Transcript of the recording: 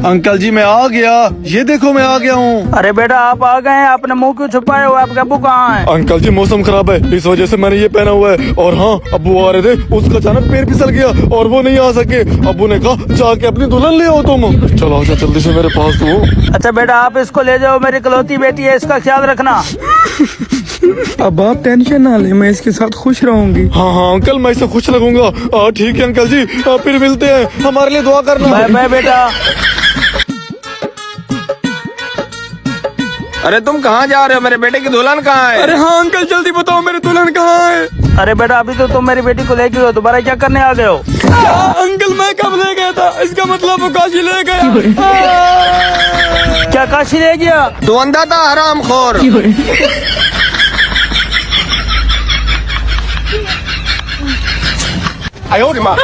Uncle जी मैं आ गया, ये देखो मैं आ गया हूँ। अरे बेटा आप आ गए हैं, आपने मुंह क्यों छुपाए हो? आपके अब्बू कहाँ हैं? अंकल जी मौसम खराब है, इस वजह से मैंने ये पहना हुआ है। और हाँ, अब्बू आ रहे थे, उसका अचानक पैर फिसल गया और वो नहीं आ सके। अब्बू ने कहा जाके अपनी दुल्हन ले आओ तुम। चलो आजा जल्दी से मेरे पास तो। अच्छा बेटा आप इसको ले जाओ, मेरी इकलौती बेटी है, इसका ख्याल रखना। अब आप टेंशन ना ले, मैं इसके साथ खुश रहूंगी। हाँ हाँ अंकल, मैं इससे खुश लगूंगा। ठीक है अंकल जी, फिर मिलते हैं, हमारे लिए दुआ करना। बाय बाय बेटा। अरे तुम कहाँ जा रहे हो? मेरे बेटे की दुल्हन कहाँ है? अरे हाँ अंकल जल्दी बताओ मेरी दुल्हन कहाँ है? अरे बेटा अभी तो तुम मेरी बेटी को ले गए हो, दोबारा क्या करने आ गए हो? अंकल मैं कब ले गया था? इसका मतलब वो काशी ले गया। क्या काशी ले गया? तू अंधा था हराम खोर। आयो रे माँ।